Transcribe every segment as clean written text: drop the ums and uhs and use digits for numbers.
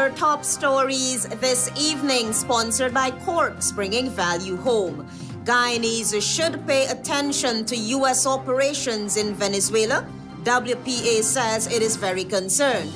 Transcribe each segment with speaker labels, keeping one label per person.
Speaker 1: our top stories this evening, sponsored by Corks, bringing value home. Guyanese should pay attention to U.S. operations in Venezuela. WPA says it is very concerned.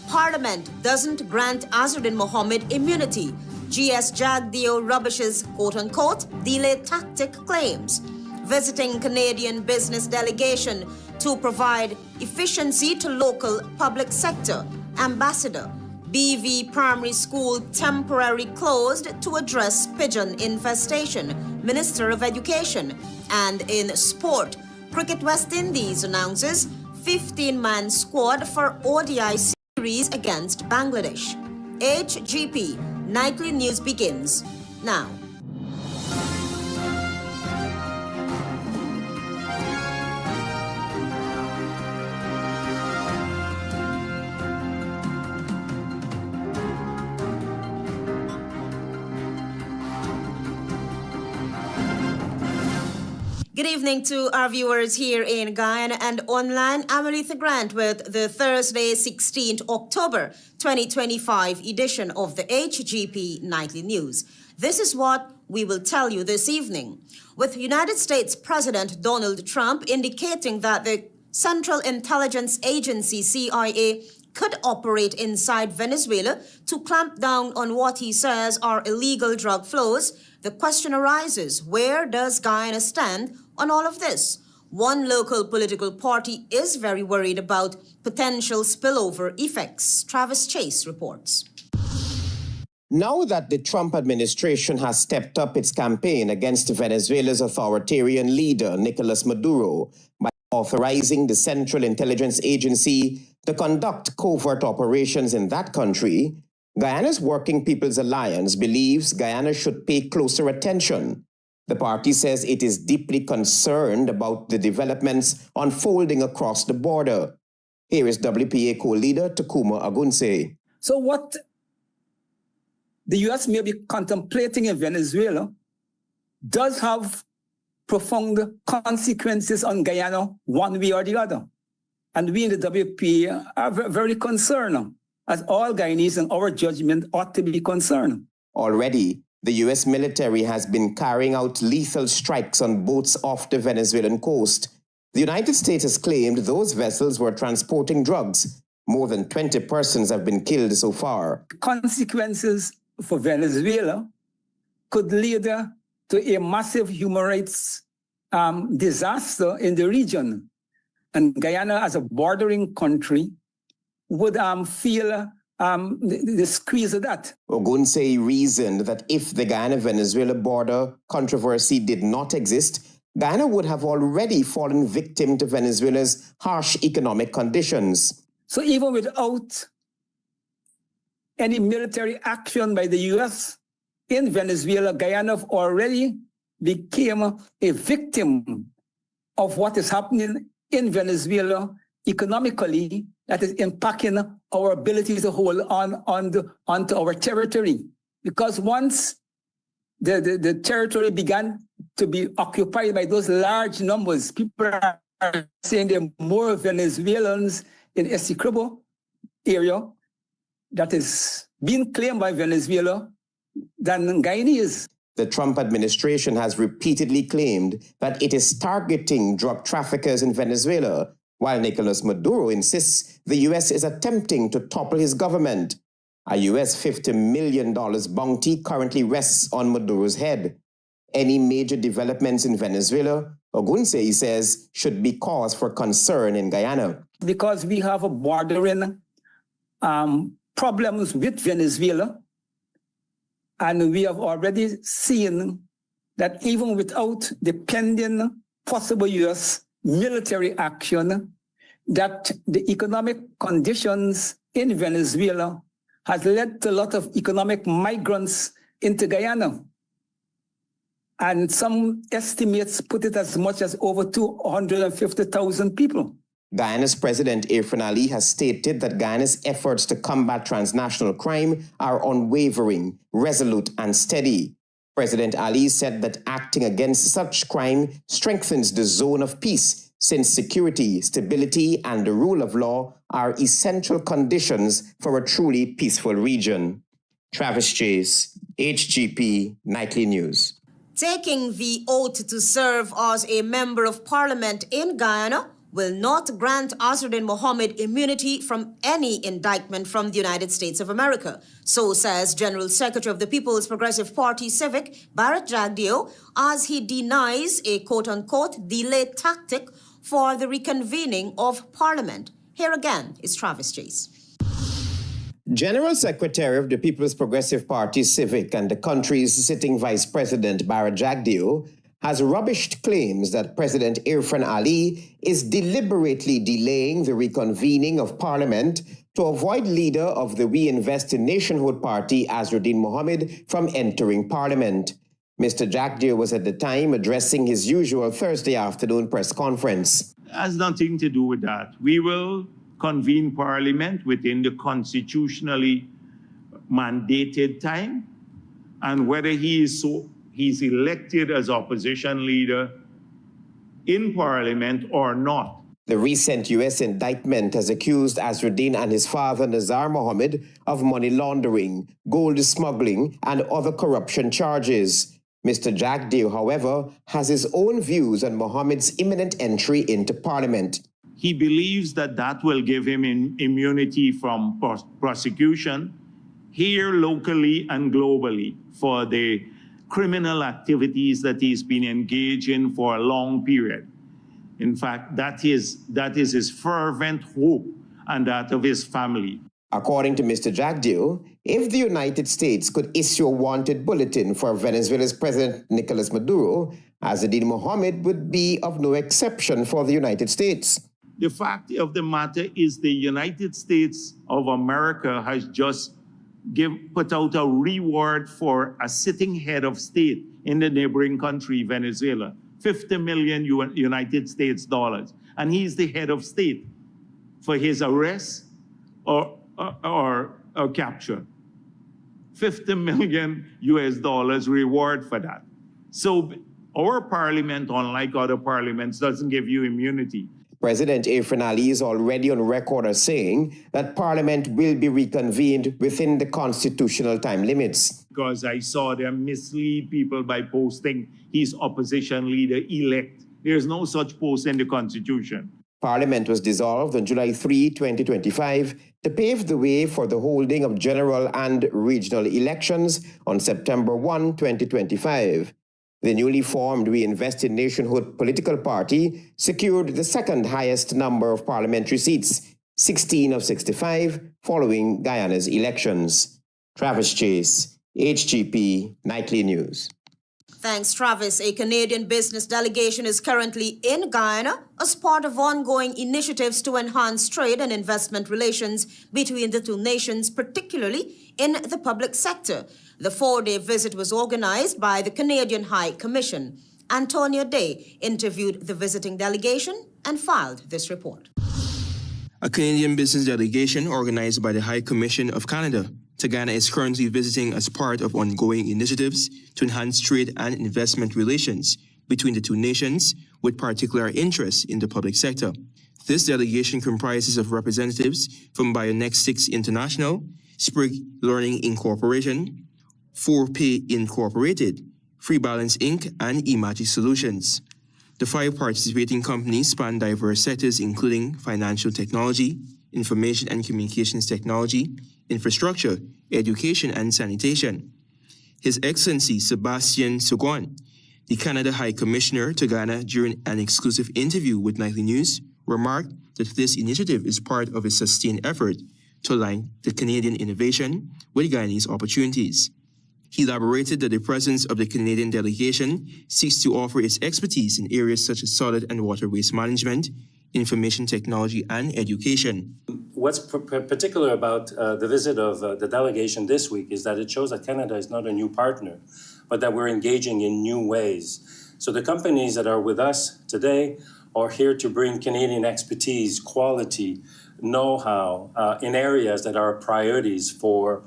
Speaker 1: Parliament doesn't grant AZRUDDIN Mohammed immunity. GS JAGDEO rubbishes quote-unquote delay tactic claims. Visiting Canadian business delegation to provide efficiency to local public sector. Ambassador. BV Primary School temporarily closed to address pigeon infestation. Minister of Education. And in sport, Cricket West Indies announces 15-man squad for ODI series against Bangladesh. HGP Nightly News begins now. Good evening to our viewers here in Guyana and online. I'm ALETHEA Grant with the Thursday, 16th October 2025 edition of the HGP Nightly News. This is what we will tell you this evening. With United States President Donald Trump indicating that the Central Intelligence Agency, CIA, could operate inside Venezuela to clamp down on what he says are illegal drug flows, the question arises, where does Guyana stand on all of this? One local political party is very worried about potential spillover effects. Travis Chase reports.
Speaker 2: Now that the Trump administration has stepped up its campaign against Venezuela's authoritarian leader, Nicolas Maduro, by authorizing the Central Intelligence Agency to conduct covert operations in that country, Guyana's Working People's Alliance believes Guyana should pay closer attention. The party says it is deeply concerned about the developments unfolding across the border. Here is WPA co-leader Takuma Agunse.
Speaker 3: So what the U.S. may be contemplating in Venezuela does have profound consequences on Guyana one way or the other. And we in the WPA are very concerned, as all Guyanese in our judgment ought to be concerned.
Speaker 2: Already, the U.S. military has been carrying out lethal strikes on boats off the Venezuelan coast. The United States has claimed those vessels were transporting drugs. More than 20 persons have been killed so far.
Speaker 3: Consequences for Venezuela could lead to a massive human rights disaster in the region. And Guyana, as a bordering country, would feel the squeeze of that.
Speaker 2: Ogunse reasoned that if the Guyana-Venezuela border controversy did not exist, Guyana would have already fallen victim to Venezuela's harsh economic conditions.
Speaker 3: So even without any military action by the U.S. in Venezuela, Guyana already became a victim of what is happening in Venezuela economically, that is impacting our ability to hold onto our territory. Because once the territory began to be occupied by those large numbers, people are saying there are more Venezuelans in Essequibo area that is being claimed by Venezuela than Guyanese.
Speaker 2: The Trump administration has repeatedly claimed that it is targeting drug traffickers in Venezuela, while Nicolas Maduro insists the U.S. is attempting to topple his government. A U.S. $50 million bounty currently rests on Maduro's head. Any major developments in Venezuela, Ogunse says, should be cause for concern in Guyana.
Speaker 3: Because we have a bordering problems with Venezuela, and we have already seen that even without the pending possible U.S. military action, that the economic conditions in Venezuela has led to a lot of economic migrants into Guyana. And some estimates put it as much as over 250,000 people.
Speaker 2: Guyana's President Irfan Ali has stated that Guyana's efforts to combat transnational crime are unwavering, resolute, and steady. President Ali said that acting against such crime strengthens the zone of peace, since security, stability, and the rule of law are essential conditions for a truly peaceful region. Travis Chase, HGP Nightly News.
Speaker 1: Taking the oath to serve as a member of parliament in Guyana will not grant AZRUDDIN Mohamed immunity from any indictment from the United States of America. So says General Secretary of the People's Progressive Party Civic, Barrett Jagdeo, as he denies a quote-unquote delay tactic for the reconvening of Parliament. Here again is Travis Chase.
Speaker 2: General Secretary of the People's Progressive Party Civic and the country's sitting Vice President Barrett Jagdeo has rubbished claims that President Irfan Ali is deliberately delaying the reconvening of Parliament to avoid leader of the We Invest in Nationhood Party, AZRUDDIN Mohamed, from entering Parliament. Mr. Jagdeo was at the time addressing his usual Thursday afternoon press conference.
Speaker 4: It has nothing to do with that. We will convene Parliament within the constitutionally mandated time, and whether he's elected as opposition leader in Parliament or not.
Speaker 2: The recent U.S. indictment has accused AZRUDDIN and his father Nazar Mohamed of money laundering, gold smuggling, and other corruption charges. Mr. Jagdeo, however, has his own views on Mohamed's imminent entry into Parliament.
Speaker 4: He believes that that will give him immunity from prosecution here locally and globally for the criminal activities that he's been engaged in for a long period. In fact, that is his fervent hope and that of his family.
Speaker 2: According to Mr. Jagdeo, if the United States could issue a wanted bulletin for Venezuela's President Nicolas Maduro, AZRUDDIN Mohamed would be of no exception for the United States.
Speaker 4: The fact of the matter is the United States of America has just put out a reward for a sitting head of state in the neighboring country, Venezuela, $50 million United States dollars. And he's the head of state for his arrest or capture. $50 million US dollars reward for that. So our parliament, unlike other parliaments, doesn't give you immunity.
Speaker 2: President Irfan Ali is already on record as saying that Parliament will be reconvened within the constitutional time limits.
Speaker 4: Because I saw them mislead people by posting his opposition leader elect. There's no such post in the Constitution.
Speaker 2: Parliament was dissolved on July 3, 2025, to pave the way for the holding of general and regional elections on September 1, 2025. The newly formed We Invest in Nationhood political party secured the second highest number of parliamentary seats, 16 of 65, following Guyana's elections. Travis Chase, HGP Nightly News.
Speaker 1: Thanks, Travis. A Canadian business delegation is currently in Guyana as part of ongoing initiatives to enhance trade and investment relations between the two nations, particularly in the public sector. The 4-day visit was organized by the Canadian High Commission. Antonia Day interviewed the visiting delegation and filed this report.
Speaker 5: A Canadian business delegation organized by the High Commission of Canada to Ghana is currently visiting as part of ongoing initiatives to enhance trade and investment relations between the two nations, with particular interest in the public sector. This delegation comprises of representatives from Bionex6 International, Sprig Learning Incorporation, 4Pay Incorporated, Free Balance Inc., and eMagic Solutions. The 5 participating companies span diverse sectors including financial technology, information and communications technology, infrastructure, education, and sanitation. His Excellency Sebastian Seguin, the Canada High Commissioner to Ghana, during an exclusive interview with Nightly News, remarked that this initiative is part of a sustained effort to align the Canadian innovation with Guyanese opportunities. He elaborated that the presence of the Canadian delegation seeks to offer its expertise in areas such as solid and water waste management, information technology, and education.
Speaker 6: What's particular about the visit of the delegation this week is that it shows that Canada is not a new partner, but that we're engaging in new ways. So the companies that are with us today are here to bring Canadian expertise, quality, know-how in areas that are priorities for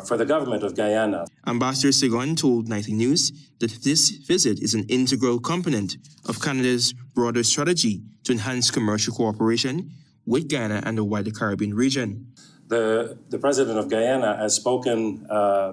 Speaker 6: for the government of Guyana.
Speaker 5: Ambassador Segon told Nightly News that this visit is an integral component of Canada's broader strategy to enhance commercial cooperation with Guyana and the wider Caribbean region.
Speaker 6: The president of Guyana has spoken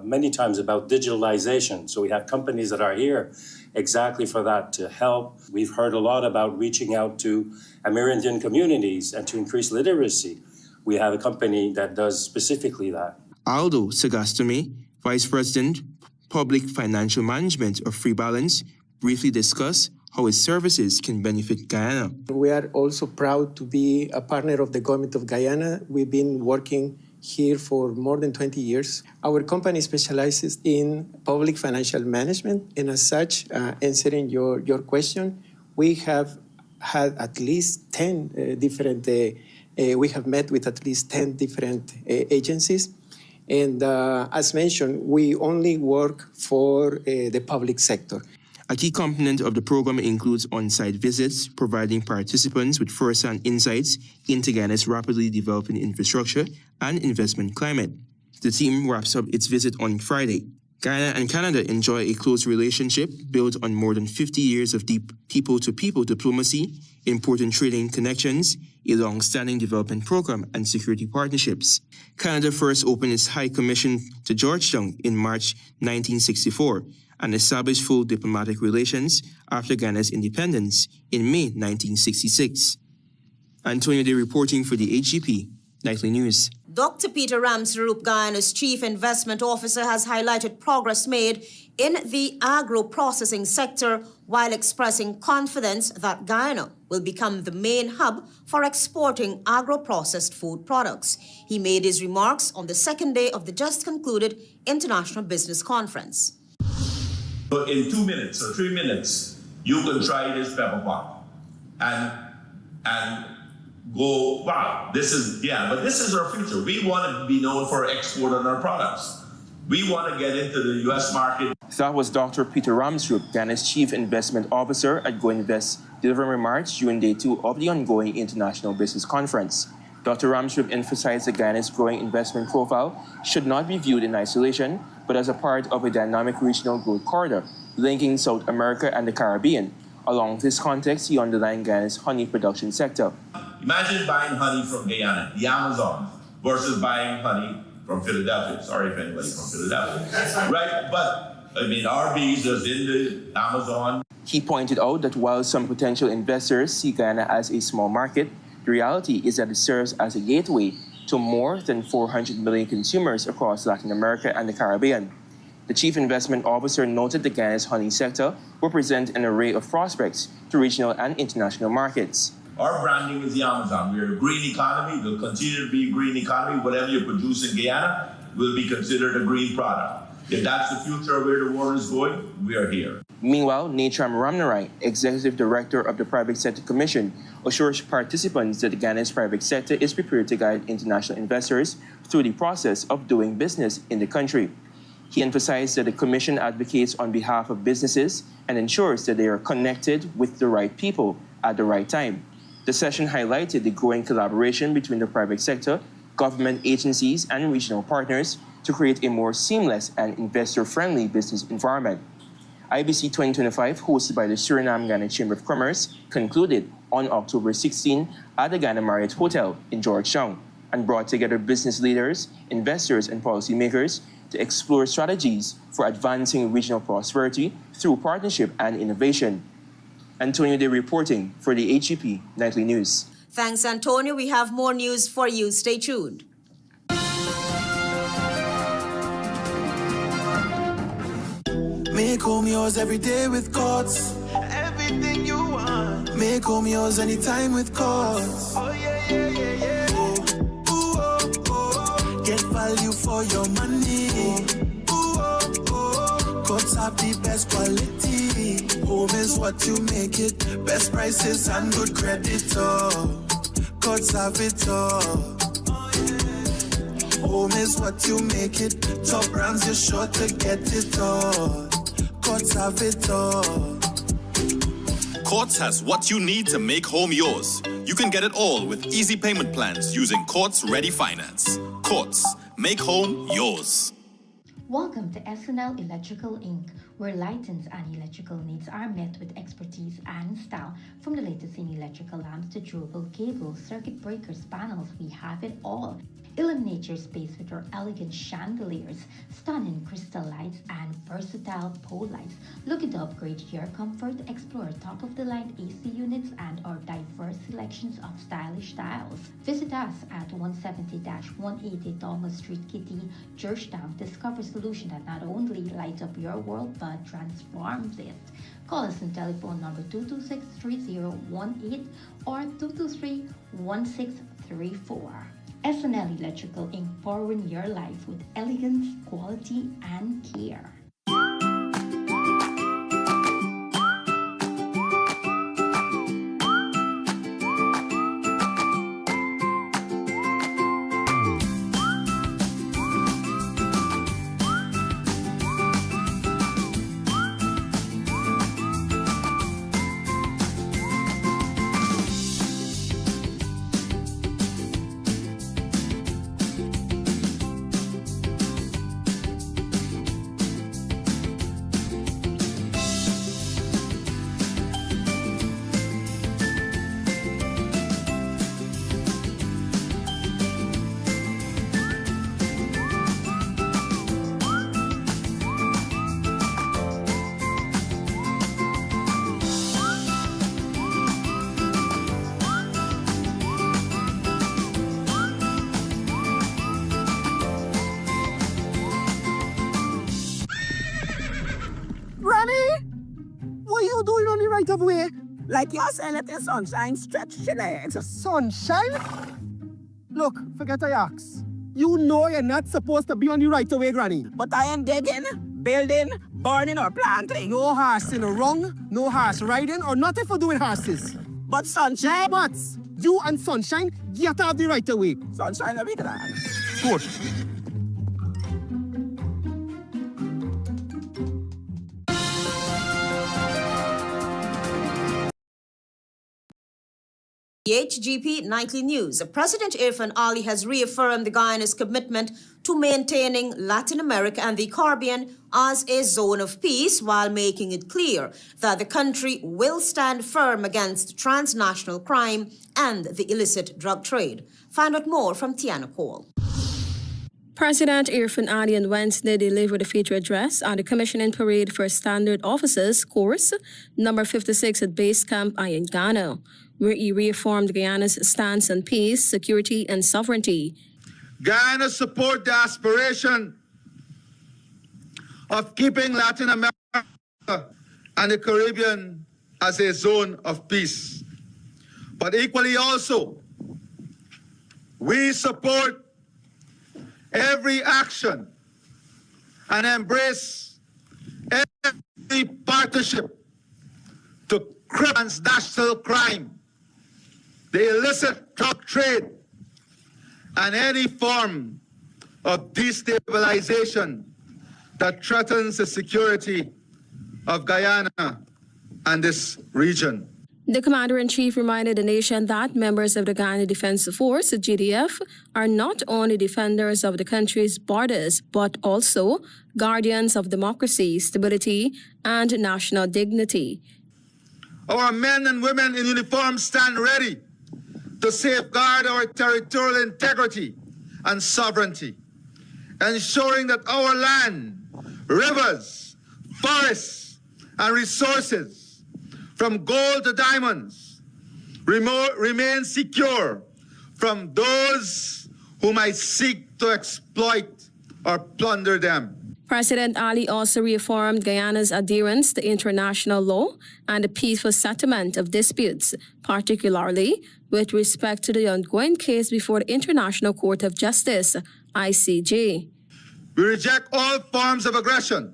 Speaker 6: many times about digitalization. So we have companies that are here exactly for that, to help. We've heard a lot about reaching out to Amerindian communities and to increase literacy. We have a company that does specifically that.
Speaker 5: Aldo Sagastome, Vice President, Public Financial Management of Free Balance, briefly discussed how its services can benefit Guyana.
Speaker 7: We are also proud to be a partner of the government of Guyana. We've been working here for more than 20 years. Our company specializes in public financial management, and as such, answering your question, we have had at least 10 different, we have met with at least 10 different agencies. And as mentioned, we only work for the public sector.
Speaker 5: A key component of the program includes on-site visits, providing participants with first-hand insights into Guyana's rapidly developing infrastructure and investment climate. The team wraps up its visit on Friday. Guyana and Canada enjoy a close relationship built on more than 50 years of deep people-to-people diplomacy, important trading connections, a long-standing development program, and security partnerships. Canada first opened its High Commission to Georgetown in March 1964, and established full diplomatic relations after Ghana's independence in May 1966. Antonio Day reporting for the HGP Nightly News.
Speaker 1: Dr. Peter Ramsrup, Guyana's Chief Investment Officer, has highlighted progress made in the agro-processing sector while expressing confidence that Guyana will become the main hub for exporting agro-processed food products. He made his remarks on the second day of the just concluded International Business Conference.
Speaker 8: So in 2 minutes or 3 minutes, you can try this pepper pot and go, wow, this is, but this is our future. We want to be known for export on our products. We want to get into the U.S. market.
Speaker 5: That was Dr. Peter Ramsrup, Ghana's Chief Investment Officer at GUYANESE, delivering remarks during Day 2 of the ongoing International Business Conference. Dr. Ramsrup emphasized that Guyana's growing investment profile should not be viewed in isolation, but as a part of a dynamic regional growth corridor linking South America and the Caribbean. Along this context, he underlined Guyana's honey production sector.
Speaker 8: Imagine buying honey from Guyana, the Amazon, versus buying honey from Philadelphia. Sorry if anybody from Philadelphia. Right? But, I mean, our bees is in the Amazon.
Speaker 5: He pointed out that while some potential investors see Guyana as a small market, the reality is that it serves as a gateway to more than 400 million consumers across Latin America and the Caribbean. The Chief Investment Officer noted that Guyana's honey sector will present an array of prospects to regional and international markets.
Speaker 8: Our branding is the Amazon. We're a green economy. We'll continue to be a green economy. Whatever you produce in Guyana will be considered a green product. If that's the future of where the world is going, we are here.
Speaker 5: Meanwhile, Natram Ramnarai, Executive Director of the Private Sector Commission, assures participants that Guyana's private sector is prepared to guide international investors through the process of doing business in the country. He emphasized that the Commission advocates on behalf of businesses and ensures that they are connected with the right people at the right time. The session highlighted the growing collaboration between the private sector, government agencies, and regional partners to create a more seamless and investor-friendly business environment. IBC 2025, hosted by the Suriname-Ghana Chamber of Commerce, concluded on October 16 at the Ghana Marriott Hotel in Georgetown and brought together business leaders, investors, and policymakers to explore strategies for advancing regional prosperity through partnership and innovation. Antonio Day reporting for the HGP Nightly News.
Speaker 1: Thanks, Antonio. We have more news for you. Stay tuned.
Speaker 9: Make home yours every day with Courts. Everything you want. Make home yours anytime with Courts. Oh, yeah, yeah, yeah, yeah. Oh, oh, oh. Get value for your money. Oh, oh, oh. Courts have the best quality. Home is what you make it. Best prices and good credit. Oh, Courts have it all. Home is what you make it. Top brands, you're sure to get it all. Courts have it all.
Speaker 10: Courts has what you need to make home yours. You can get it all with easy payment plans using Courts Ready Finance. Courts, make home yours.
Speaker 11: Welcome to SNL Electrical Inc., where lighting and electrical needs are met with expertise and style. From the latest in electrical lamps to durable cables, circuit breakers, panels, we have it all. Illuminate your space with our elegant chandeliers, stunning crystal lights, and versatile pole lights. Looking to upgrade your comfort? Explore top-of-the-line AC units and our diverse selections of stylish styles. Visit us at 170-180 Thomas Street, Kitty, Georgetown. Discover solution that not only lights up your world but transforms it. Call us on telephone number 226-3018 or 223-1634. SNL Electrical Inc. powering your life with elegance, quality, and care.
Speaker 12: Right of way, like you're saying, let the sunshine stretch your legs. Sunshine? Look, forget I ask. You know you're not supposed to be on the right of way, Granny. But I ain't digging, building, burning, or planting. No horsing wrong, no horse riding, or nothing for doing horses. But sunshine? But you and sunshine get out the right of way. Sunshine, I'll be glad. Good.
Speaker 1: The HGP Nightly News. President Irfan Ali has reaffirmed Guyana's commitment to maintaining Latin America and the Caribbean as a zone of peace, while making it clear that the country will stand firm against transnational crime and the illicit drug trade. Find out more from Tiana Cole.
Speaker 13: President Irfan Ali on Wednesday delivered a feature address at the commissioning parade for Standard Officers Course number 56 at Base Camp in Ghana, where he reaffirmed Guyana's stance on peace, security, and sovereignty.
Speaker 14: Guyana supports the aspiration of keeping Latin America and the Caribbean as a zone of peace. But equally also, we support every action and embrace every partnership to curb transnational crime, the illicit drug trade, and any form of destabilization that threatens the security of Guyana and this region.
Speaker 13: The Commander-in-Chief reminded the nation that members of the Guyana Defense Force, GDF, are not only defenders of the country's borders, but also guardians of democracy, stability, and national dignity.
Speaker 14: Our men and women in uniform stand ready to safeguard our territorial integrity and sovereignty, ensuring that our land, rivers, forests, and resources, from gold to diamonds, remain secure from those who might seek to exploit or plunder them.
Speaker 13: President Ali also reaffirmed Guyana's adherence to international law and the peaceful settlement of disputes, particularly with respect to the ongoing case before the International Court of Justice, ICJ.
Speaker 14: We reject all forms of aggression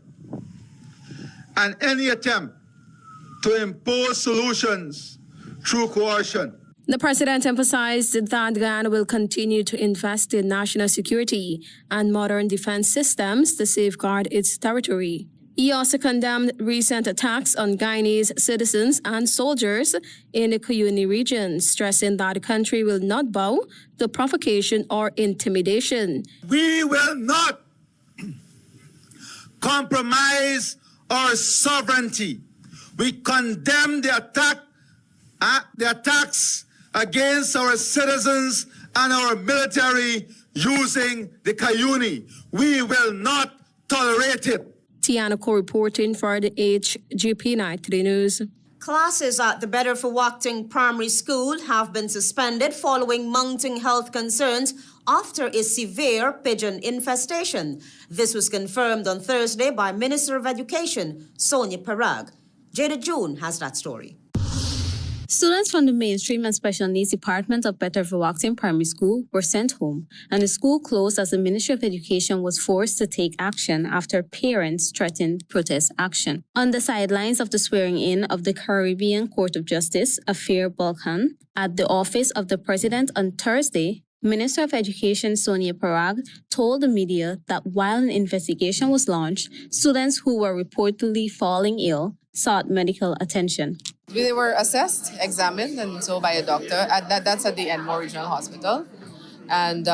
Speaker 14: and any attempt to impose solutions through coercion.
Speaker 13: The president emphasized that Guyana will continue to invest in national security and modern defense systems to safeguard its territory. He also condemned recent attacks on Guyanese citizens and soldiers in the Guyane region, stressing that the country will not bow to provocation or intimidation.
Speaker 14: We will not compromise our sovereignty. We condemn the attacks against our citizens and our military using the Cayuni. We will not tolerate it.
Speaker 13: Tiana Co reporting for the HGP Nightly News.
Speaker 1: Classes at the Better for Wakting Primary School have been suspended following mounting health concerns after a severe pigeon infestation. This was confirmed on Thursday by Minister of Education, Sonia Parag. Jada June has that story.
Speaker 15: Students from the mainstream and special needs department of Better for Wakting Primary School were sent home, and the school closed as the Ministry of Education was forced to take action after parents threatened protest action. On the sidelines of the swearing-in of the Caribbean Court of Justice, Affair Balkan, at the office of the President on Thursday, Minister of Education Sonia Parag told the media that while an investigation was launched, students who were reportedly falling ill sought medical attention.
Speaker 16: They were assessed, examined, and so by a doctor. That's at the Enmore Regional Hospital. And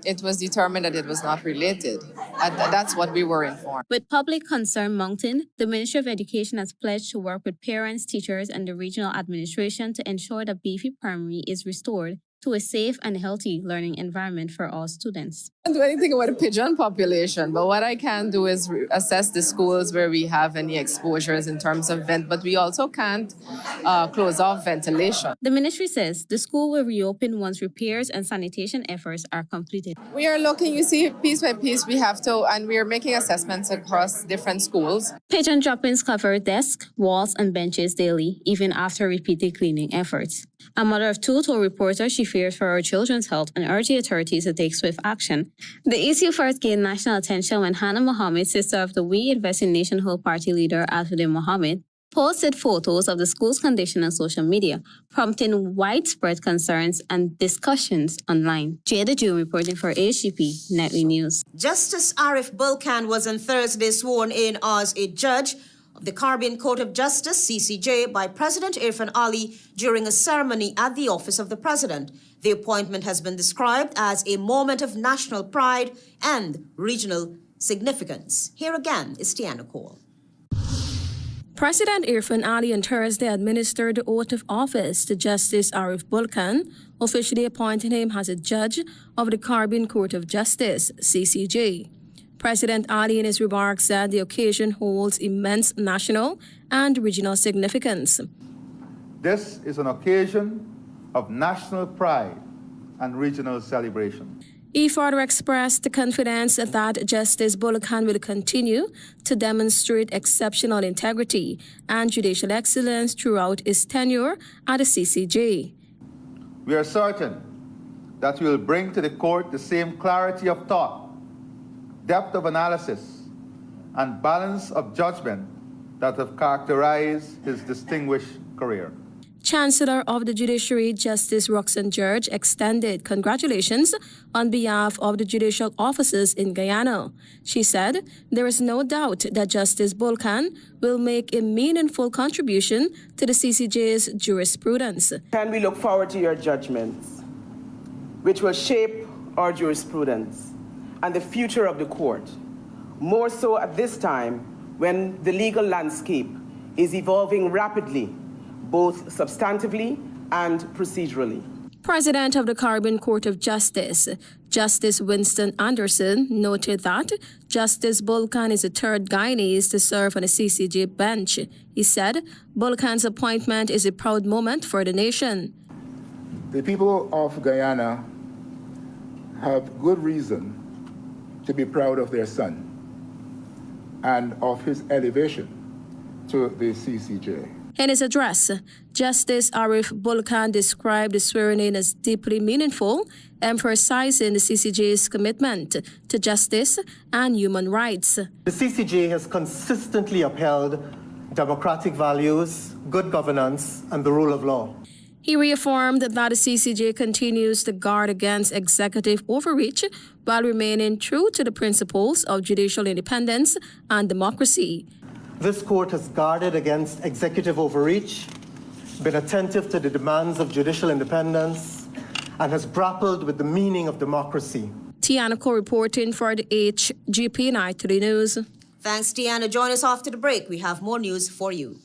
Speaker 16: it was determined that it was not related. That's what we were informed.
Speaker 15: With public concern mounting, the Ministry of Education has pledged to work with parents, teachers, and the regional administration to ensure that Beefy Primary is restored to a safe and healthy learning environment for all students.
Speaker 16: I can't do anything about the pigeon population, but what I can do is assess the schools where we have any exposures in terms of vent, but we also can't close off ventilation.
Speaker 15: The ministry says the school will reopen once repairs and sanitation efforts are completed.
Speaker 16: We are looking, you see, piece by piece, we have to, and we are making assessments across different schools.
Speaker 15: Pigeon droppings cover desks, walls, and benches daily, even after repeated cleaning efforts. A mother of two told reporters she fears for her children's health and urged the authorities to take swift action. The issue first gained national attention when Hannah Mohammed, sister of the We Invest in Nationhood Party leader ALETHEA Mohammed, posted photos of the school's condition on social media, prompting widespread concerns and discussions online. Jada June reporting for HGP Nightly News.
Speaker 1: Justice Arif Bulkan was on Thursday sworn in as a judge of the Caribbean Court of Justice, CCJ, by President Irfan Ali during a ceremony at the office of the President. The appointment has been described as a moment of national pride and regional significance. Here again is Tiana Cole.
Speaker 13: President Irfan Ali on Thursday administered the oath of office to Justice Arif Bulkan, officially appointing him as a judge of the Caribbean Court of Justice, CCJ. President Ali in his remarks said the occasion holds immense national and regional significance.
Speaker 14: This is an occasion of national pride and regional celebration.
Speaker 13: He further expressed the confidence that Justice Bulkan will continue to demonstrate exceptional integrity and judicial excellence throughout his tenure at the CCJ.
Speaker 14: We are certain that we will bring to the court the same clarity of thought, depth of analysis, and balance of judgment that have characterized his distinguished career.
Speaker 13: Chancellor of the Judiciary, Justice Roxanne George, extended congratulations on behalf of the judicial officers in Guyana. She said there is no doubt that Justice Bulkan will make a meaningful contribution to the CCJ's jurisprudence.
Speaker 17: Can we look forward to your judgments, which will shape our jurisprudence and the future of the court, more so at this time when the legal landscape is evolving rapidly, both substantively and procedurally.
Speaker 13: President of the Caribbean Court of Justice, Justice Winston Anderson, noted that Justice Bulkan is the third Guyanese to serve on the CCJ bench. He said Bulkan's appointment is a proud moment for the nation.
Speaker 18: The people of Guyana have good reason to be proud of their son and of his elevation to the CCJ.
Speaker 13: In his address, Justice Arif Bulkan described the swearing-in as deeply meaningful, emphasizing the CCJ's commitment to justice and human rights.
Speaker 19: The CCJ has consistently upheld democratic values, good governance, and the rule of law.
Speaker 13: He reaffirmed that the CCJ continues to guard against executive overreach while remaining true to the principles of judicial independence and democracy.
Speaker 19: This court has guarded against executive overreach, been attentive to the demands of judicial independence, and has grappled with the meaning of democracy.
Speaker 13: Tiana Co reporting for the HGP Nightly News.
Speaker 1: Thanks, Deanna. Join us after the break. We have more news for you.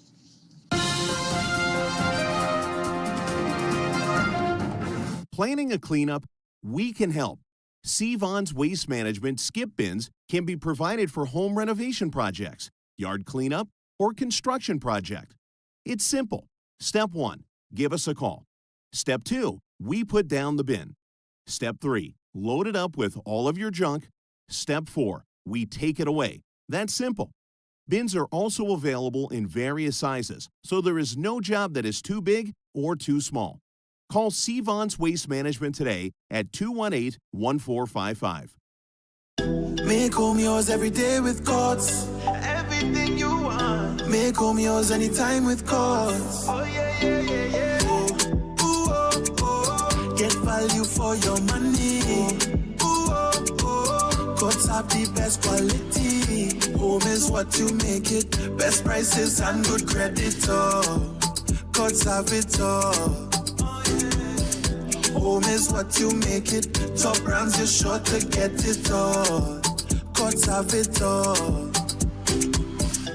Speaker 20: Planning a cleanup? We can help. Vaughn's Waste Management skip bins can be provided for home renovation projects, yard cleanup, or construction project. It's simple. Step 1, give us a call. Step 2, we put down the bin. Step 3, load it up with all of your junk. Step 4, we take it away. That's simple. Bins are also available in various sizes, so there is no job that is too big or too small. Call Vaughn's Waste Management today at 218-1455.
Speaker 9: Make home yours every day with Courts. Everything you want. Make home yours anytime with Courts. Oh yeah, yeah, yeah, yeah. Ooh, oh, oh. Get value for your money. Ooh, oh, oh. Courts have the best quality. Home is what you make it. Best prices and good credit. Oh, Courts have it all. Home is what you make it. Top brands, you're sure to get it all. Courts have it all.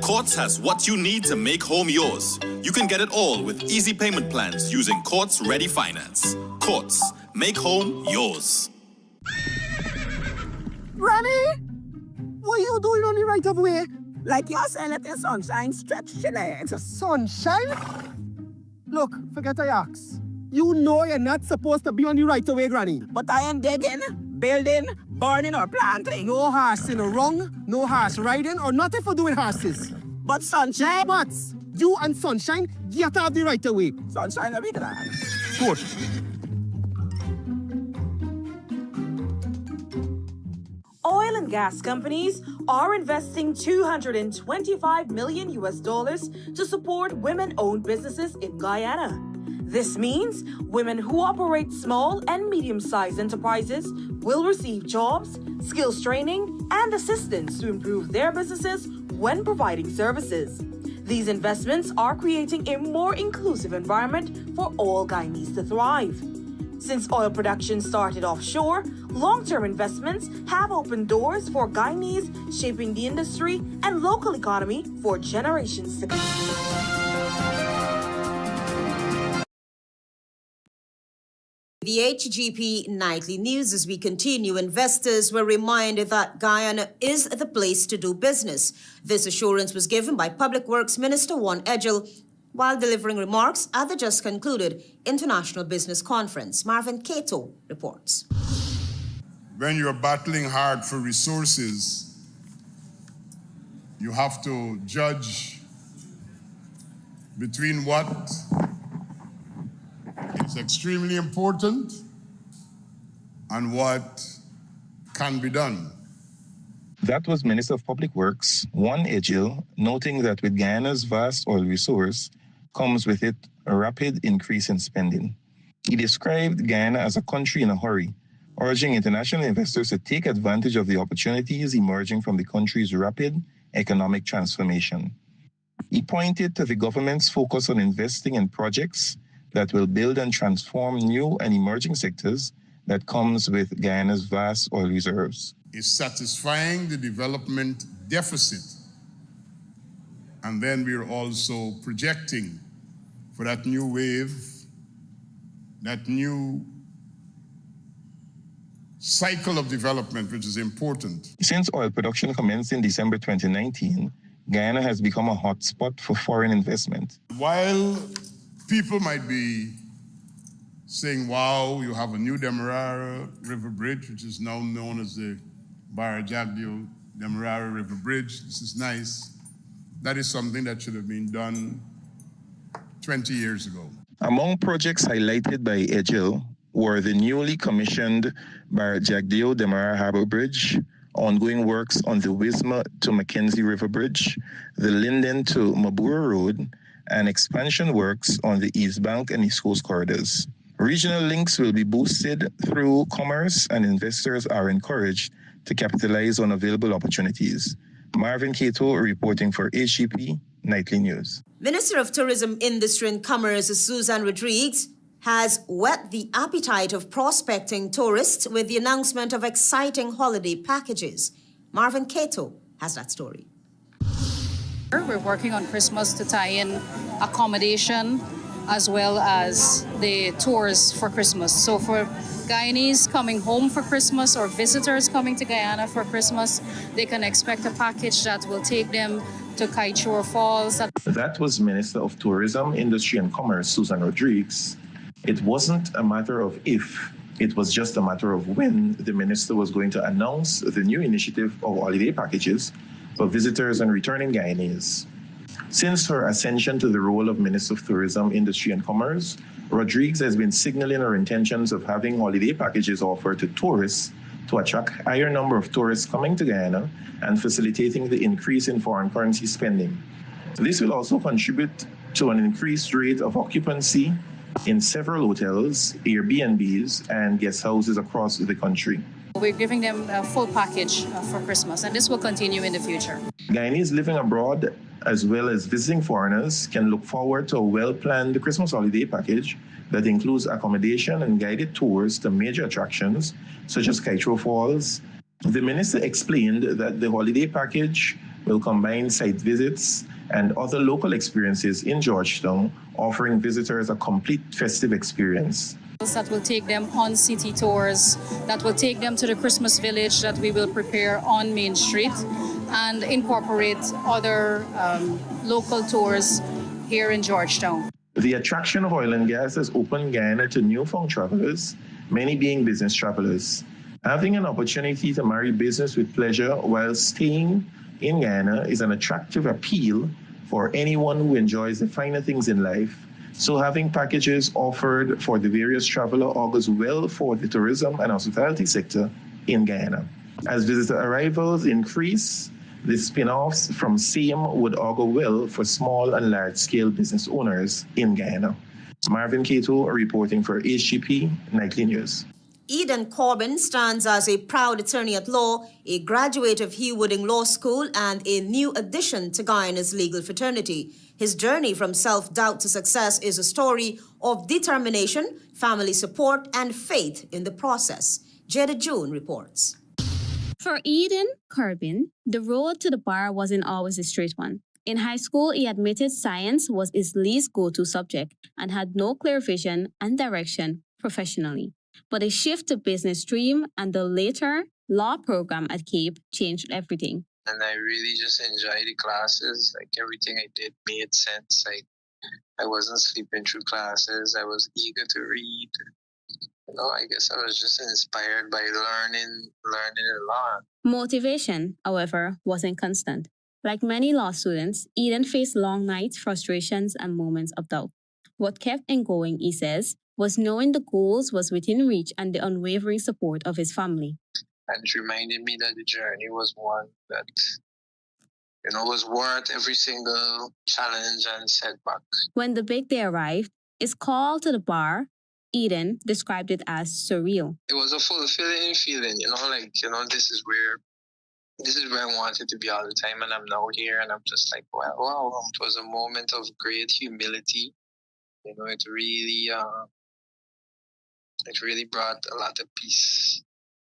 Speaker 10: Courts has what you need to make home yours. You can get it all with easy payment plans using Courts Ready Finance. Courts, make home yours.
Speaker 12: Granny, what are you doing on the right of way? Like you're saying that the sunshine stretch your legs. Sunshine? Look, forget I ask. You know you're not supposed to be on the right of way, Granny. But I am digging, building, burning, or planting. No horsing wrong, no horse riding, or nothing for doing horses. But sunshine? But you and sunshine get out the right of way. Sunshine, I'll be glad. Good.
Speaker 21: Oil and gas companies are investing $225 million to support women-owned businesses in Guyana. This means women who operate small and medium-sized enterprises will receive jobs, skills training, and assistance to improve their businesses when providing services. These investments are creating a more inclusive environment for all Guyanese to thrive. Since oil production started offshore, long-term investments have opened doors for Guyanese, shaping the industry and local economy for generations to come.
Speaker 1: The HGP Nightly News. As we continue, investors were reminded that Guyana is the place to do business. This assurance was given by Public Works Minister Juan Edgel while delivering remarks at the just concluded International Business Conference. Marvin Cato reports.
Speaker 22: When you're battling hard for resources, you have to judge between what is extremely important and what can be done.
Speaker 23: That was Minister of Public Works, Juan Edgel, noting that with Guyana's vast oil resource comes with it a rapid increase in spending. He described Guyana as a country in a hurry, urging international investors to take advantage of the opportunities emerging from the country's rapid economic transformation. He pointed to the government's focus on investing in projects that will build and transform new and emerging sectors that comes with Guyana's vast oil reserves.
Speaker 22: Is satisfying the development deficit. And then we're also projecting for that new wave, that new cycle of development, which is important.
Speaker 23: Since oil production commenced in December 2019, Guyana has become a hotspot for foreign investment.
Speaker 22: While people might be saying, wow, you have a new Demerara River Bridge, which is now known as the JAGDEO Demerara River Bridge. This is nice. That is something that should have been done 20 years ago.
Speaker 23: Among projects highlighted by Edgel were the newly commissioned JAGDEO Demerara Harbor Bridge, ongoing works on the Wisma to Mackenzie River Bridge, the Linden to Mabura Road, and expansion works on the East Bank and East Coast corridors. Regional links will be boosted through commerce, and investors are encouraged to capitalize on available opportunities. Marvin Cato reporting for HGP Nightly News.
Speaker 1: Minister of Tourism, Industry and Commerce Susan Rodriguez has whet the appetite of prospecting tourists with the announcement of exciting holiday packages. Marvin Cato has that story.
Speaker 2: We're working on Christmas to tie in accommodation as well as the tours for Christmas. So for Guyanese coming home for Christmas or visitors coming to Guyana for Christmas, they can expect a package that will take them to Kaichor Falls.
Speaker 23: That was Minister of Tourism, Industry and Commerce, Susan Rodriguez. It wasn't a matter of if, it was just a matter of when the minister was going to announce the new initiative of holiday packages for visitors and returning Guyanese. Since her ascension to the role of Minister of Tourism, Industry and Commerce, Rodriguez has been signaling her intentions of having holiday packages offered to tourists to attract a higher number of tourists coming to Guyana and facilitating the increase in foreign currency spending. This will also contribute to an increased rate of occupancy in several hotels, Airbnbs, and guest houses across the country.
Speaker 2: We're giving them a full package for Christmas, and this will continue in the future.
Speaker 23: Guyanese living abroad, as well as visiting foreigners, can look forward to a well-planned Christmas holiday package that includes accommodation and guided tours to major attractions, such as Kaichor Falls. The minister explained that the holiday package will combine site visits and other local experiences in Georgetown, offering visitors a complete festive experience.
Speaker 2: That will take them on city tours, that will take them to the Christmas village that we will prepare on Main Street, and incorporate other local tours here in Georgetown.
Speaker 23: The attraction of oil and gas has opened Guyana to newfound travelers, many being business travelers. Having an opportunity to marry business with pleasure while staying in Guyana is an attractive appeal for anyone who enjoys the finer things in life. So having packages offered for the various traveler augurs well for the tourism and hospitality sector in Guyana. As visitor arrivals increase, the spin-offs from SAME would augur well for small and large-scale business owners in Guyana. Marvin Cato reporting for HGP Nightly News.
Speaker 1: Eden Corbin stands as a proud attorney at law, a graduate of Hugh Wooding Law School, and a new addition to Guyana's legal fraternity. His journey from self-doubt to success is a story of determination, family support, and faith in the process. Jada June reports.
Speaker 15: For Eden Corbin, the road to the bar wasn't always a straight one. In high school, he admitted science was his least go-to subject and had no clear vision and direction professionally. But a shift to business stream and the later law program at Cape changed everything.
Speaker 3: And I really just enjoyed the classes. Like everything I did made sense. I wasn't sleeping through classes. I was eager to read. You know, I guess I was just inspired by learning a lot.
Speaker 15: Motivation, however, wasn't constant. Like many law students, Eden faced long nights, frustrations, and moments of doubt. What kept him going, he says, was knowing the goals was within reach and the unwavering support of his family.
Speaker 3: And it reminded me that the journey was one that, was worth every single challenge and setback.
Speaker 15: When the big day arrived, his call to the bar, Eden described it as surreal.
Speaker 3: It was a fulfilling feeling, this is where I wanted to be all the time, and I'm now here, and I'm just like, wow. It was a moment of great humility. It really brought a lot of peace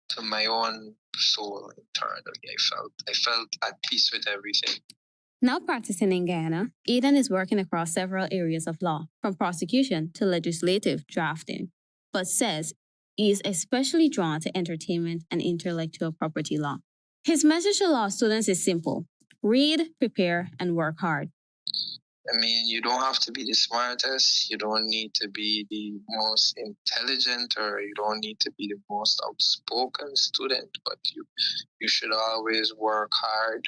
Speaker 3: to my own soul internally. I felt at peace with everything.
Speaker 15: Now practicing in Guyana, Eden is working across several areas of law, from prosecution to legislative drafting, but says he is especially drawn to entertainment and intellectual property law. His message to law students is simple: read, prepare, and work hard.
Speaker 3: You don't have to be the smartest, you don't need to be the most intelligent, or you don't need to be the most outspoken student, but you should always work hard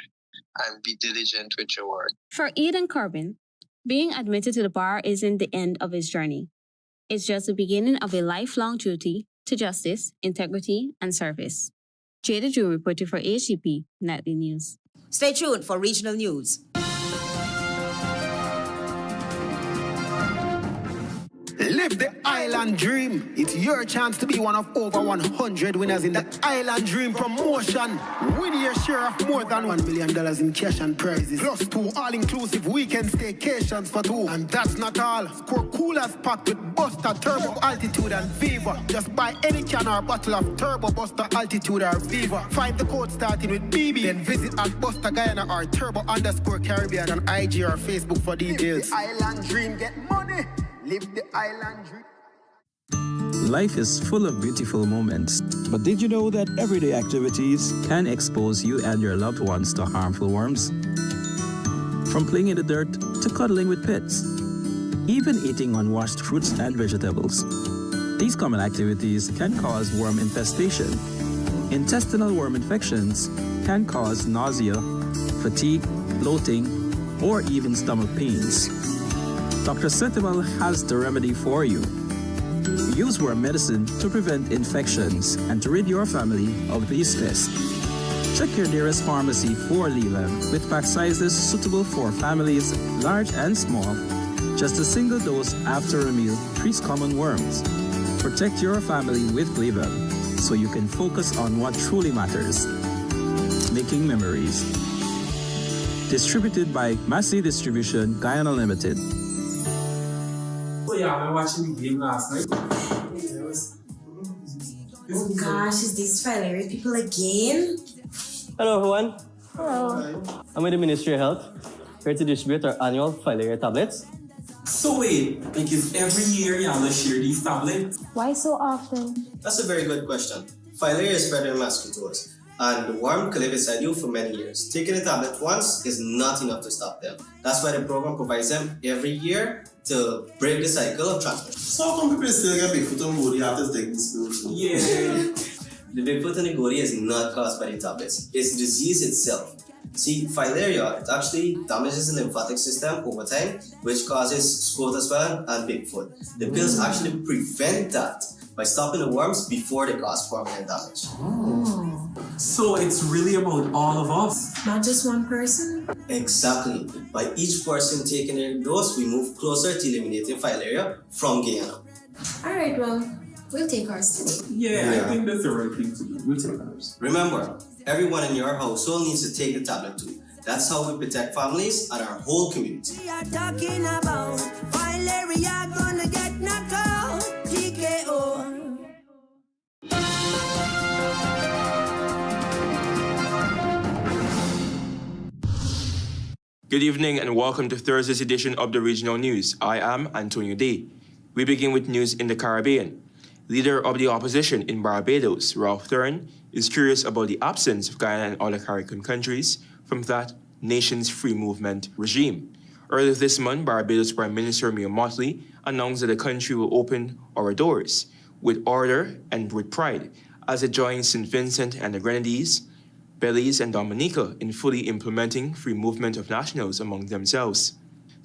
Speaker 3: and be diligent with your work.
Speaker 15: For Eden Corbin, being admitted to the bar isn't the end of his journey. It's just the beginning of a lifelong duty to justice, integrity, and service. Jada Drew reporting for HGP Nightly News.
Speaker 1: Stay tuned for regional news.
Speaker 12: Live the island dream. It's your chance to be one of over 100 winners in the Island Dream promotion. Win your share of more than $1 million in cash and prizes. Plus 2 all-inclusive weekend staycations for 2. And that's not all. Score coolers packed with Buster, Turbo, Altitude, and Viva. Just buy any can or bottle of Turbo, Buster, Altitude, or Viva. Find the code starting with BB. Then visit at Buster Guyana or Turbo_Caribbean on IG or Facebook for details.
Speaker 4: Live the island dream, get money. Live the island dream.
Speaker 6: Life is full of beautiful moments, but did you know that everyday activities can expose you and your loved ones to harmful worms? From playing in the dirt to cuddling with pets, even eating unwashed fruits and vegetables. These common activities can cause worm infestation. Intestinal worm infections can cause nausea, fatigue, bloating, or even stomach pains. Dr. Setival has the remedy for you. Use worm medicine to prevent infections and to rid your family of these pests. Check your nearest pharmacy for Leaven with pack sizes suitable for families large and small. Just a single dose after a meal treats common worms. Protect your family with Leaven so you can focus on what truly matters. Making memories. Distributed by Massey Distribution, Guyana Limited.
Speaker 7: Oh yeah, I was watching the game last night.
Speaker 24: Oh gosh, is these Valerie people again?
Speaker 25: Hello everyone.
Speaker 24: Hello.
Speaker 25: I'm with the Ministry of Health, here to distribute our annual Filaria tablets.
Speaker 7: So wait, like is every year you have to share these tablets?
Speaker 24: Why so often?
Speaker 25: That's a very good question. Filaria is spread in mosquitoes, and the worm can live inside you for many years. Taking a tablet once is not enough to stop them. That's why the program provides them every year to break the cycle of transmission.
Speaker 26: So how come people still get Bigfoot and Goody after taking this pill?
Speaker 25: Yeah. The Bigfoot and the Goody is not caused by the tablets. It's the disease itself. See, filaria, it actually damages the lymphatic system over time, which causes scrotal swelling and Bigfoot. The pills actually prevent that by stopping the worms before they cause permanent damage.
Speaker 7: Oh. So it's really about all of us.
Speaker 24: Not just one person?
Speaker 25: Exactly. By each person taking their dose, we move closer to eliminating filaria from Guyana.
Speaker 24: Alright, well, we'll take ours today.
Speaker 7: Yeah, I think that's the right thing to do. We'll take ours.
Speaker 25: Remember, everyone in your household needs to take the tablet too. That's how we protect families and our whole community.
Speaker 27: We are talking about filaria gonna get knocked out. TKO.
Speaker 5: Good evening and welcome to Thursday's edition of the Regional News. I am Antonio Day. We begin with news in the Caribbean. Leader of the opposition in Barbados, Ralph Thurn, is curious about the absence of Guyana and other Caribbean countries from that nation's free movement regime. Earlier this month, Barbados Prime Minister Mohamed announced that the country will open our doors with order and with pride as it joins St. Vincent and the Grenadines, Belize and Dominica in fully implementing free movement of nationals among themselves.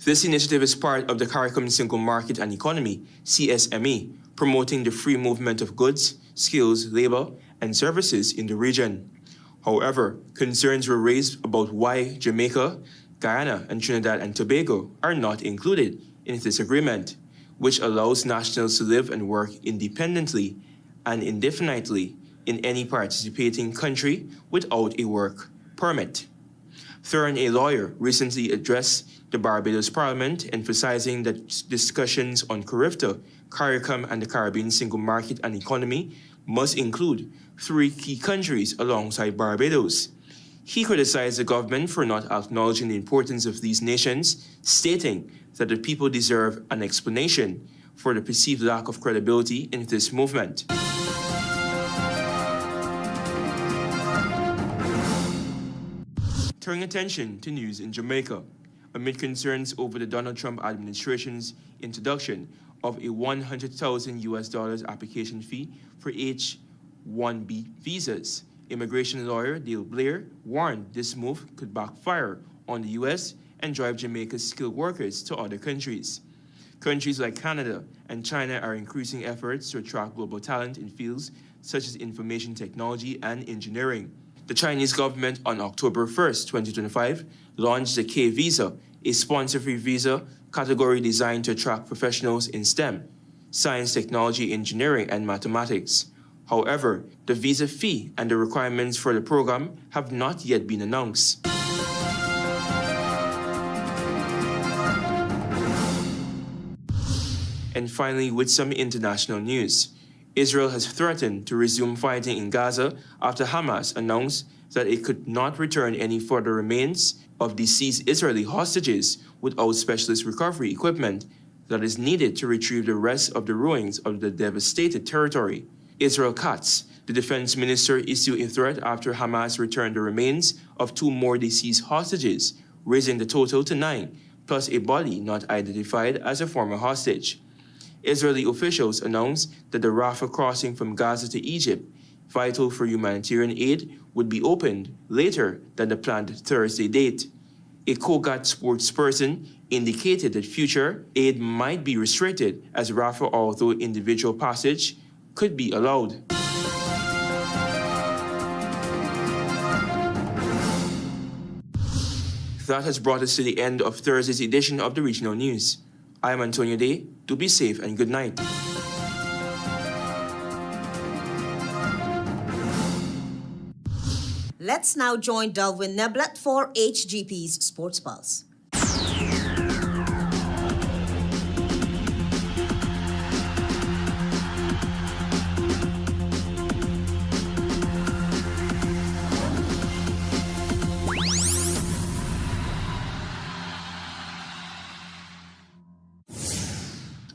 Speaker 5: This initiative is part of the CARICOM Single Market and Economy, CSME, promoting the free movement of goods, skills, labor, and services in the region. However, concerns were raised about why Jamaica, Guyana, and Trinidad and Tobago are not included in this agreement, which allows nationals to live and work independently and indefinitely in any participating country without a work permit. Thurn, a lawyer, recently addressed the Barbados Parliament, emphasizing that discussions on CARIFTA, CARICOM, and the Caribbean Single Market and Economy must include 3 key countries alongside Barbados. He criticized the government for not acknowledging the importance of these nations, stating that the people deserve an explanation for the perceived lack of credibility in this movement. Turning attention to news in Jamaica, amid concerns over the Donald Trump administration's introduction of a $100,000 application fee for H-1B visas, immigration lawyer Dale Blair warned this move could backfire on the U.S. and drive Jamaica's skilled workers to other countries. Countries like Canada and China are increasing efforts to attract global talent in fields such as information technology and engineering. The Chinese government on October 1st, 2025, launched the K-Visa, a sponsor-free visa category designed to attract professionals in STEM. science, technology, engineering, and mathematics. However, the visa fee and the requirements for the program have not yet been announced. And finally, with some international news, Israel has threatened to resume fighting in Gaza after Hamas announced that it could not return any further remains of the seized Israeli hostages without specialist recovery equipment that is needed to retrieve the rest of the ruins of the devastated territory. Israel Katz, the defense minister, issued a threat after Hamas returned the remains of 2 more deceased hostages, raising the total to 9, plus a body not identified as a former hostage. Israeli officials announced that the Rafah crossing from Gaza to Egypt, vital for humanitarian aid, would be opened later than the planned Thursday date. A Kogat spokesperson indicated that future aid might be restricted as Rafah, although individual passage could be allowed. That has brought us to the end of Thursday's edition of the Regional News. I am Antonio Day. Do be safe and good night.
Speaker 1: Let's now join Delwyn Neblet for HGP's Sports Pulse.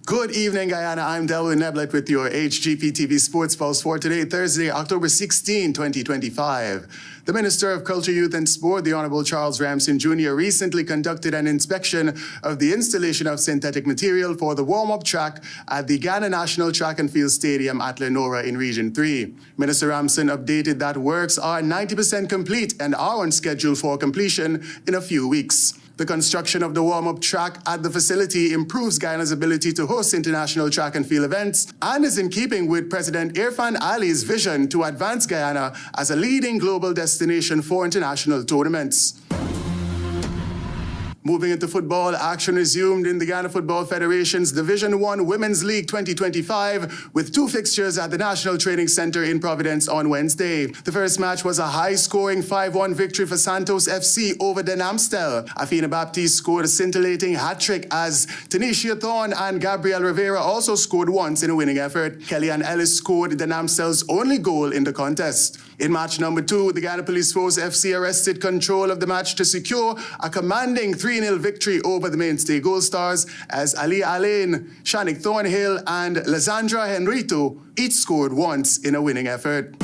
Speaker 8: Good evening, Guyana. I'm Delwyn Neblet with your HGP TV Sports Pulse for today, Thursday, October 16, 2025. The Minister of Culture, Youth and Sport, the Honorable Charles Ramson Jr., recently conducted an inspection of the installation of synthetic material for the warm-up track at the Ghana National Track and Field Stadium at Lenora in Region 3. Minister Ramson updated that works are 90% complete and are on schedule for completion in a few weeks. The construction of the warm-up track at the facility improves Guyana's ability to host international track and field events and is in keeping with President Irfan Ali's vision to advance Guyana as a leading global destination for international tournaments. Moving into football, action resumed in the Ghana Football Federation's Division 1 Women's League 2025 with 2 fixtures at the National Training Center in Providence on Wednesday. The first match was a high-scoring 5-1 victory for Santos FC over Den Amstel. Afina Baptiste scored a scintillating hat-trick as Tanisha Thorne and Gabrielle Rivera also scored once in a winning effort. Kellyanne Ellis scored Den Amstel's only goal in the contest. In match number 2, the Ghana Police Force FC arrested control of the match to secure a commanding 3-0 victory over the mainstay Gold Stars as Ali Alain, Shanik Thornhill and Lizandra Henrito each scored once in a winning effort.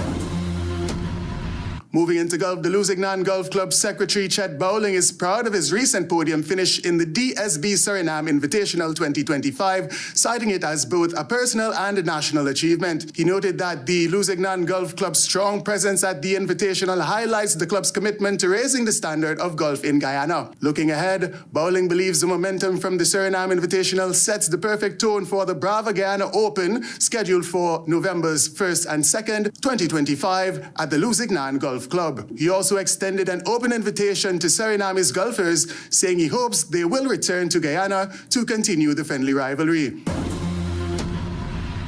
Speaker 8: Moving into golf, the Lusignan Golf Club secretary Chet Bowling is proud of his recent podium finish in the DSB Suriname Invitational 2025, citing it as both a personal and a national achievement. He noted that the Lusignan Golf Club's strong presence at the Invitational highlights the club's commitment to raising the standard of golf in Guyana. Looking ahead, Bowling believes the momentum from the Suriname Invitational sets the perfect tone for the Brava Guyana Open, scheduled for November's 1st and 2nd, 2025 at the Lusignan Golf Club. He also extended an open invitation to Suriname's golfers, saying he hopes they will return to Guyana to continue the friendly rivalry.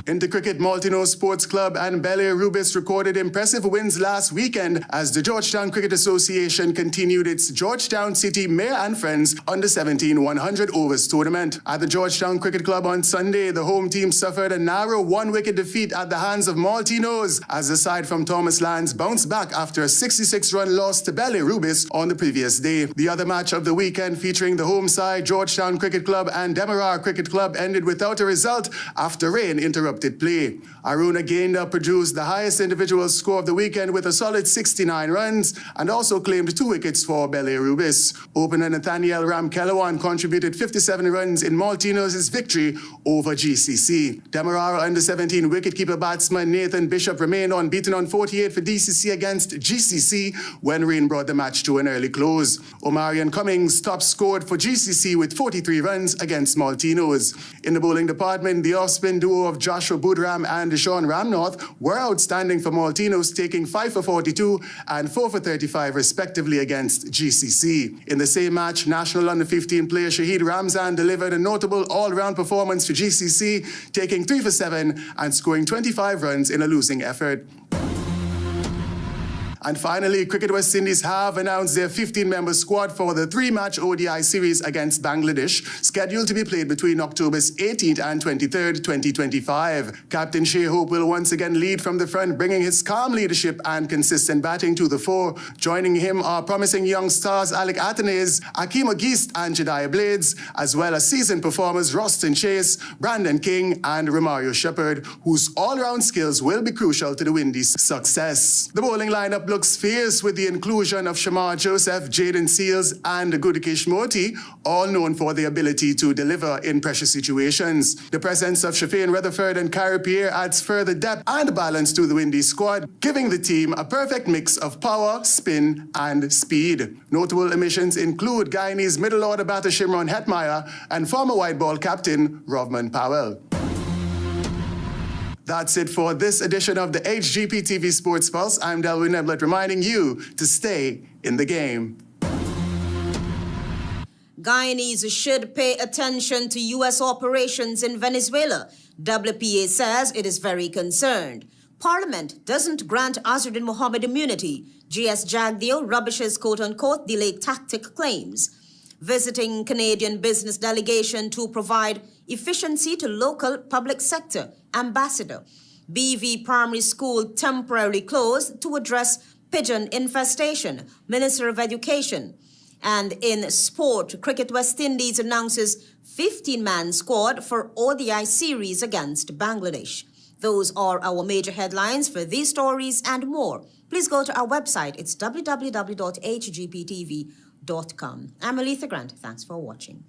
Speaker 8: Into cricket, Maltino Sports Club and Bel Air Rubis recorded impressive wins last weekend as the Georgetown Cricket Association continued its Georgetown City Mayor and Friends Under-17 100 Overs tournament. At the Georgetown Cricket Club on Sunday, the home team suffered a narrow 1-wicket defeat at the hands of Maltinos as the side from Thomas Lands bounced back after a 66-run loss to Bel Air Rubis on the previous day. The other match of the weekend, featuring the home side Georgetown Cricket Club and Demerara Cricket Club, ended without a result after rain interrupted play. Aruna Gainda produced the highest individual score of the weekend with a solid 69 runs and also claimed 2 wickets for Bel Air Rubis. Opener Nathaniel Ramkelawan contributed 57 runs in Maltinos' victory over GCC. Demerara Under-17 wicketkeeper batsman Nathan Bishop remained unbeaten on 48 for DCC against GCC when rain brought the match to an early close. Omarion Cummings top scored for GCC with 43 runs against Maltinos. In the bowling department, the off-spin duo of Josh Joshua Budram and Deshaun Ramnorth were outstanding for Maltinos, taking 5 for 42 and 4 for 35 respectively against GCC. In the same match, national under-15 player Shahid Ramzan delivered a notable all-round performance for GCC, taking 3 for 7 and scoring 25 runs in a losing effort. And finally, Cricket West Indies have announced their 15-member squad for the 3-match ODI series against Bangladesh, scheduled to be played between October 18th and 23rd, 2025. Captain Shea Hope will once again lead from the front, bringing his calm leadership and consistent batting to the fore. Joining him are promising young stars Alec Athenaze, Akeem Agist and Jediah Blades, as well as seasoned performers Roston Chase, Brandon King and Romario Shepherd, whose all-round skills will be crucial to the Windies' success. The bowling lineup looks fierce with the inclusion of Shamar Joseph, Jaden Seals and Gudikish Moti, all known for their ability to deliver in pressure situations. The presence of Shafeen Rutherford and Kyrie Pierre adds further depth and balance to the Windies squad, giving the team a perfect mix of power, spin and speed. Notable omissions include Guyanese middle order batter Shimron Hetmeyer and former white ball captain Rovman Powell. That's it for this edition of the HGP TV Sports Pulse. I'm Delwyn Neblett reminding you to stay in the game.
Speaker 1: Guyanese should pay attention to U.S. operations in Venezuela. WPA says it is very concerned. Parliament doesn't grant AZRUDDIN Mohammed immunity. GS Jagdeo rubbishes quote-unquote delayed tactic claims. Visiting Canadian business delegation to provide efficiency to local public sector. Ambassador. BV Primary School temporarily closed to address pigeon infestation. Minister of Education. And in sport, Cricket West Indies announces 15-man squad for ODI series against Bangladesh. Those are our major headlines. For these stories and more, please go to our website. It's www.hgptv.com. I'm ALETHEA Grant. Thanks for watching.